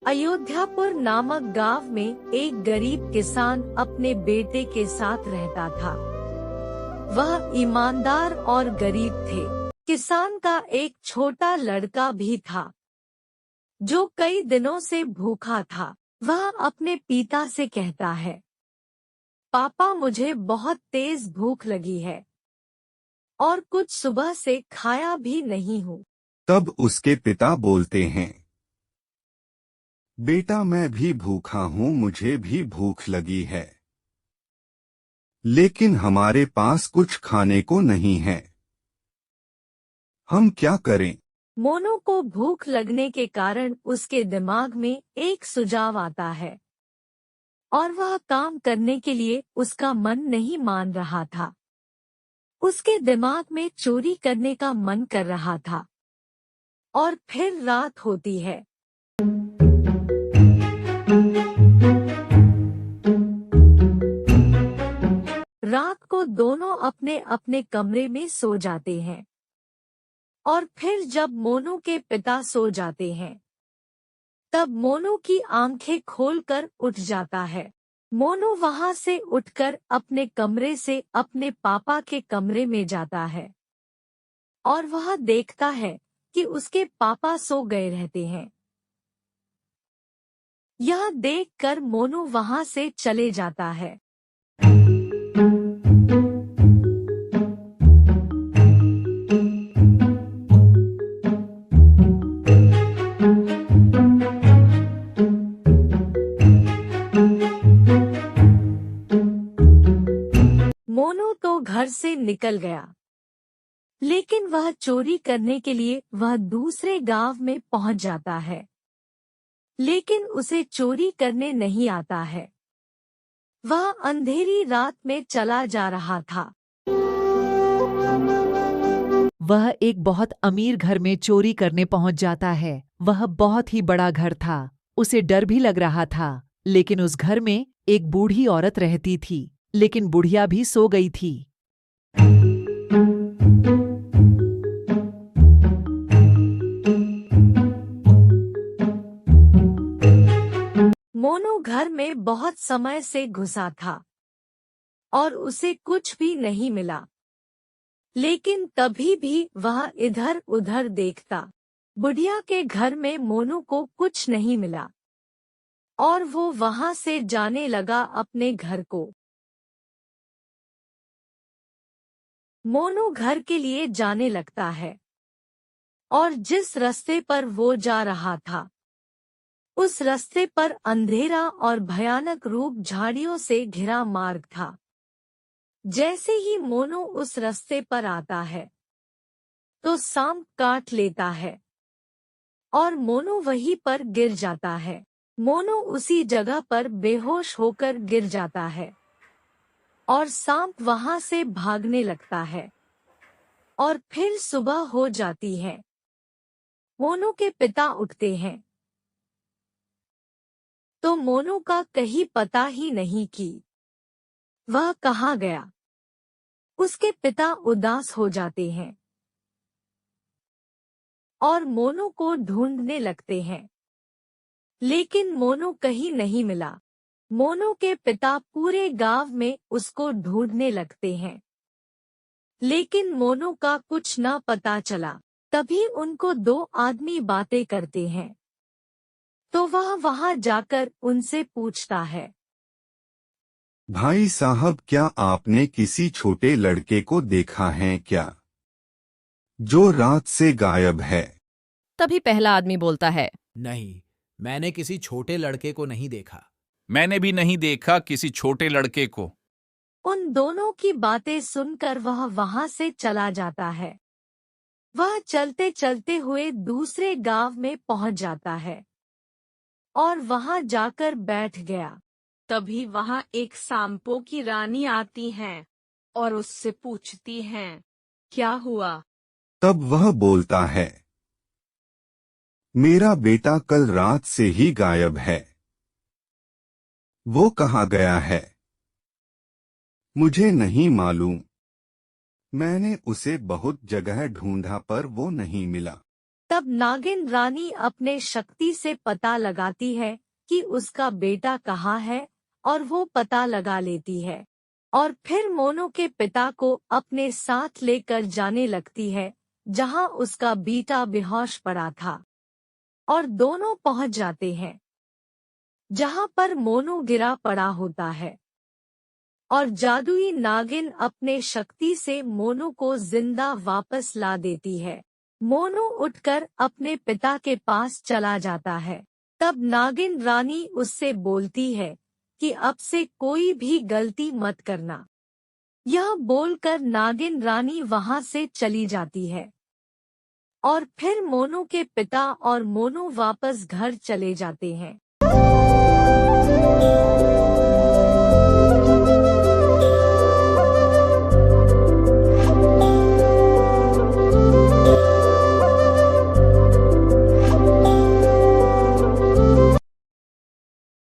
अयोध्यापुर नामक गांव में एक गरीब किसान अपने बेटे के साथ रहता था। वह ईमानदार और गरीब थे। किसान का एक छोटा लड़का भी था, जो कई दिनों से भूखा था। वह अपने पिता से कहता है, पापा मुझे बहुत तेज भूख लगी है और कुछ सुबह से खाया भी नहीं हूँ। तब उसके पिता बोलते हैं, बेटा मैं भी भूखा हूँ, मुझे भी भूख लगी है, लेकिन हमारे पास कुछ खाने को नहीं है। हम क्या करें? मोनू को भूख लगने के कारण उसके दिमाग में एक सुझाव आता है और वह काम करने के लिए उसका मन नहीं मान रहा था। उसके दिमाग में चोरी करने का मन कर रहा था। और फिर रात होती है। रात को दोनों अपने अपने कमरे में सो जाते हैं और फिर जब मोनू के पिता सो जाते हैं, तब मोनू की आंखें खोलकर उठ जाता है। मोनू वहां से उठकर अपने कमरे से अपने पापा के कमरे में जाता है और वह देखता है कि उसके पापा सो गए रहते हैं। यह देखकर मोनू वहां से चले जाता है। मोनू तो घर से निकल गया, लेकिन वह चोरी करने के लिए वह दूसरे गांव में पहुंच जाता है, लेकिन उसे चोरी करने नहीं आता है। वह अंधेरी रात में चला जा रहा था। वह एक बहुत अमीर घर में चोरी करने पहुंच जाता है। वह बहुत ही बड़ा घर था। उसे डर भी लग रहा था, लेकिन उस घर में एक बूढ़ी औरत रहती थी, लेकिन बुढ़िया भी सो गई थी। मोनू घर में बहुत समय से घुसा था और उसे कुछ भी नहीं मिला, लेकिन तभी भी वह इधर उधर देखता। बुढ़िया के घर में मोनू को कुछ नहीं मिला और वो वहां से जाने लगा अपने घर को। मोनू घर के लिए जाने लगता है और जिस रास्ते पर वो जा रहा था, उस रास्ते पर अंधेरा और भयानक रूप झाड़ियों से घिरा मार्ग था। जैसे ही मोनू उस रास्ते पर आता है, तो सांप काट लेता है और मोनू वहीं पर गिर जाता है। मोनू उसी जगह पर बेहोश होकर गिर जाता है और सांप वहां से भागने लगता है और फिर सुबह हो जाती है। मोनू के पिता उठते हैं तो मोनू का कहीं पता ही नहीं कि वह कहाँ गया। उसके पिता उदास हो जाते हैं और मोनू को ढूंढने लगते हैं, लेकिन मोनू कहीं नहीं मिला। मोनू के पिता पूरे गांव में उसको ढूंढने लगते हैं, लेकिन मोनू का कुछ न पता चला। तभी उनको दो आदमी बातें करते हैं, तो वह वहां जाकर उनसे पूछता है, भाई साहब क्या आपने किसी छोटे लड़के को देखा है क्या, जो रात से गायब है? तभी पहला आदमी बोलता है, नहीं, मैंने किसी छोटे लड़के को नहीं देखा। मैंने भी नहीं देखा किसी छोटे लड़के को। उन दोनों की बातें सुनकर वह वहां से चला जाता है। वह चलते चलते हुए दूसरे गांव में पहुंच जाता है और वहां जाकर बैठ गया। तभी वहां एक सांपों की रानी आती हैं और उससे पूछती हैं, क्या हुआ? तब वह बोलता है, मेरा बेटा कल रात से ही गायब है। वो कहाँ गया है मुझे नहीं मालूम। मैंने उसे बहुत जगह ढूंढा पर वो नहीं मिला। तब नागिन रानी अपने शक्ति से पता लगाती है कि उसका बेटा कहाँ है और वो पता लगा लेती है और फिर मोनू के पिता को अपने साथ लेकर जाने लगती है जहाँ उसका बेटा बेहोश पड़ा था और दोनों पहुंच जाते हैं जहाँ पर मोनू गिरा पड़ा होता है और जादुई नागिन अपने शक्ति से मोनू को जिंदा वापस ला देती है। मोनू उठकर अपने पिता के पास चला जाता है। तब नागिन रानी उससे बोलती है कि अब से कोई भी गलती मत करना। यह बोलकर नागिन रानी वहां से चली जाती है और फिर मोनू के पिता और मोनू वापस घर चले जाते हैं।